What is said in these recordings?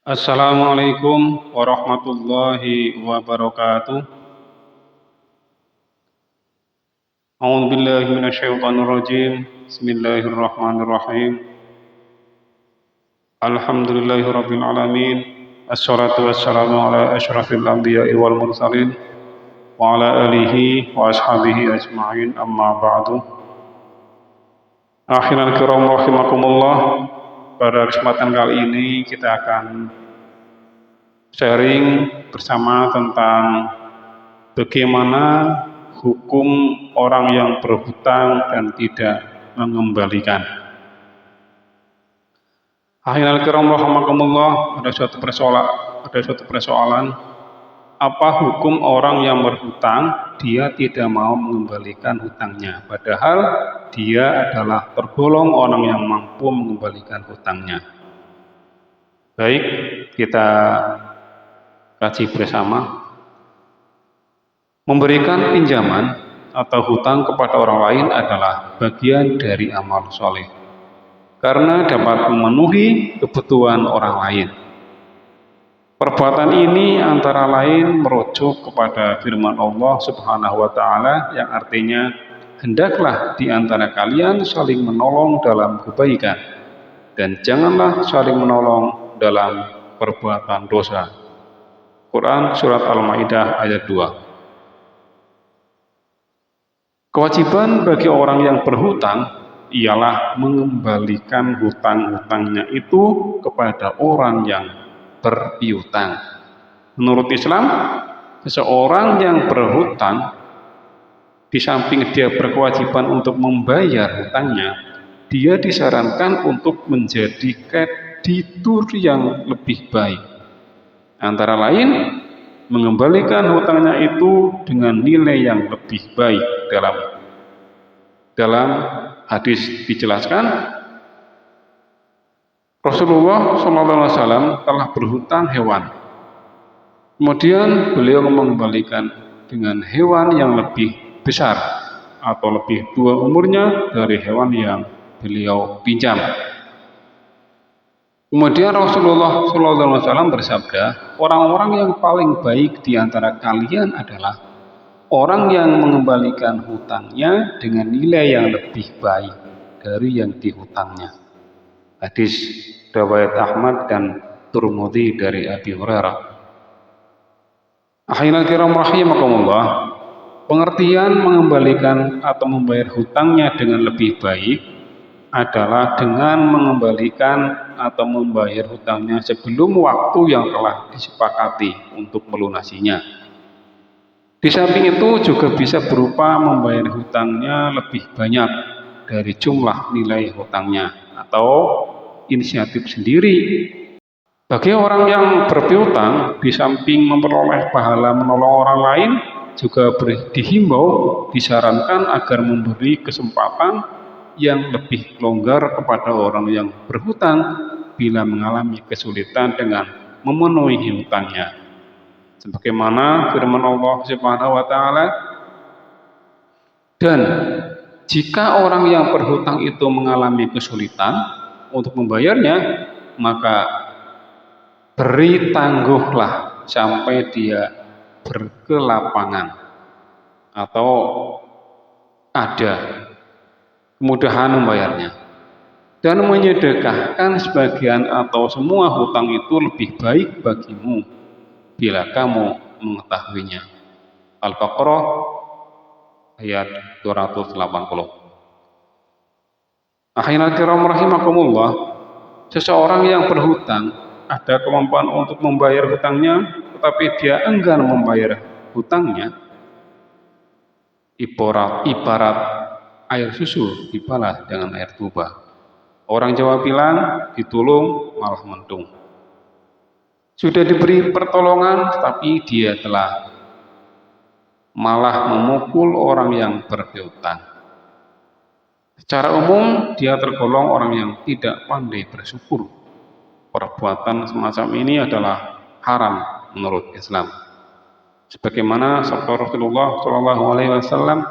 Assalamualaikum warahmatullahi wabarakatuh. A'udzu billahi minasyaitonir rajim. Bismillahirrahmanirrahim. Alhamdulillahirabbil alamin. Assalatu wassalamu ala asyrafil anbiya'i wal mursalin wa ala alihi wa ashabihi ajma'in amma ba'du. Akhiran kiram rahimakumullah. Pada kesempatan kali ini kita akan sharing bersama tentang bagaimana hukum orang yang berhutang dan tidak mengembalikan. Akhirul kiram rahimakumullah, ada suatu persoalan, apa hukum orang yang berhutang dia tidak mau mengembalikan hutangnya, padahal dia adalah tergolong orang yang mampu mengembalikan hutangnya. Baik, kita kaji bersama. Memberikan pinjaman atau hutang kepada orang lain adalah bagian dari amal soleh, karena dapat memenuhi kebutuhan orang lain. Perbuatan ini antara lain merujuk kepada firman Allah Subhanahu wa Ta'ala yang artinya, hendaklah di antara kalian saling menolong dalam kebaikan dan janganlah saling menolong dalam perbuatan dosa. Quran Surat Al-Ma'idah ayat 2. Kewajiban bagi orang yang berhutang ialah mengembalikan hutang-hutangnya itu kepada orang yang berpiutang. Menurut Islam, seseorang yang berhutang di samping dia berkewajiban untuk membayar hutangnya, dia disarankan untuk menjadi kreditur yang lebih baik. Antara lain, mengembalikan hutangnya itu dengan nilai yang lebih baik. Dalam hadis dijelaskan, Rasulullah SAW telah berhutang hewan. Kemudian beliau mengembalikan dengan hewan yang lebih besar atau lebih tua umurnya dari hewan yang beliau pinjam. Kemudian Rasulullah SAW bersabda, orang-orang yang paling baik di antara kalian adalah orang yang mengembalikan hutangnya dengan nilai yang lebih baik dari yang dihutangnya. Hadis riwayat Ahmad dan Tirmidzi dari Abi Hurairah. Akhirul kiram rahimakumullah, pengertian mengembalikan atau membayar hutangnya dengan lebih baik adalah dengan mengembalikan atau membayar hutangnya sebelum waktu yang telah disepakati untuk melunasinya. Di samping itu juga bisa berupa membayar hutangnya lebih banyak dari jumlah nilai hutangnya atau inisiatif sendiri. Bagi orang yang berpiutang, di samping memperoleh pahala menolong orang lain, juga dihimbau, disarankan agar memberi kesempatan yang lebih longgar kepada orang yang berhutang bila mengalami kesulitan dengan memenuhi hutangnya. Sebagaimana firman Allah Subhanahu wa Ta'ala, dan jika orang yang berhutang itu mengalami kesulitan untuk membayarnya, maka beri tangguhlah sampai dia berkelapangan atau ada kemudahan membayarnya, dan menyedekahkan sebagian atau semua hutang itu lebih baik bagimu bila kamu mengetahuinya. Al-Baqarah ayat 280. Akhirul kiram rahimakumullah, seseorang yang berhutang ada kemampuan untuk membayar hutangnya, tetapi dia enggan membayar hutangnya, ibarat air susu dibalas dengan air tuba. Orang Jawa bilang, ditulung malah mendung. Sudah diberi pertolongan, tapi dia telah malah memukul orang yang berpiutang. Secara umum, dia tergolong orang yang tidak pandai bersyukur. Perbuatan semacam ini adalah haram menurut Islam. Sebagaimana sabda Rasulullah SAW,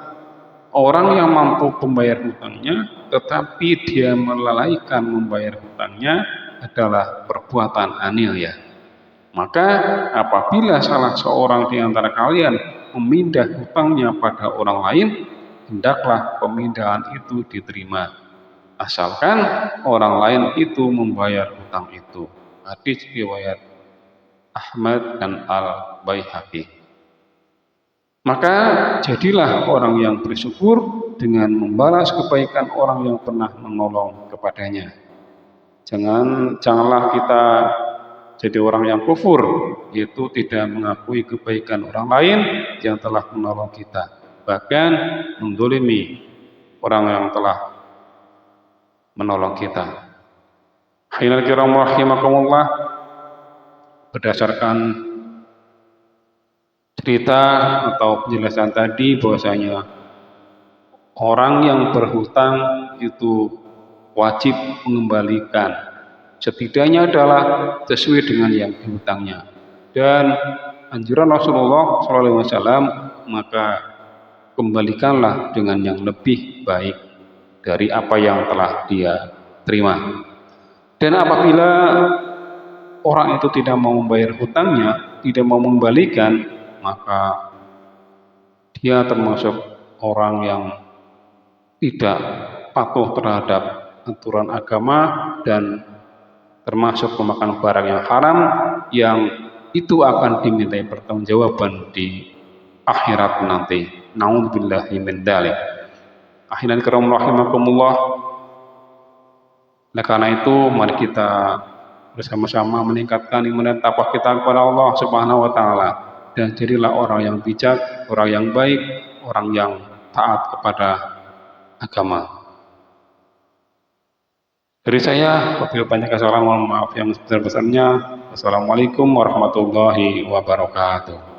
orang yang mampu membayar hutangnya, tetapi dia melalaikan membayar hutangnya, adalah perbuatan aniaya. Maka apabila salah seorang di antara kalian memindah hutangnya pada orang lain, hendaklah pemindahan itu diterima, asalkan orang lain itu membayar hutang itu. Hadis riwayat Ahmad dan Al-Baihaqi. Maka jadilah orang yang bersyukur dengan membalas kebaikan orang yang pernah menolong kepadanya. Janganlah kita jadi orang yang kufur, yaitu tidak mengakui kebaikan orang lain yang telah menolong kita, bahkan menzalimi orang yang telah menolong kita. Hadirin kiram rahimakumullah, berdasarkan cerita atau penjelasan tadi bahwasanya orang yang berhutang itu wajib mengembalikan setidaknya adalah sesuai dengan yang dihutangnya, dan anjuran Rasulullah SAW, maka kembalikanlah dengan yang lebih baik dari apa yang telah dia terima. Dan apabila orang itu tidak mau membayar hutangnya, tidak mau mengembalikan, maka dia termasuk orang yang tidak patuh terhadap aturan agama dan termasuk memakan barang yang haram, yang itu akan dimintai pertanggungjawaban di akhirat nanti. Na'udzubillahi min dzalik. Akhiran kiram rahimakumullah. Oleh karena itu, mari kita bersama-sama meningkatkan iman dan takwa kita kepada Allah Subhanahu wa taala, dan jadilah orang yang bijak, orang yang baik, orang yang taat kepada agama. Dari saya, apabila banyak kesalahan, mohon maaf yang sebesar-besarnya. Wassalamualaikum warahmatullahi wabarakatuh.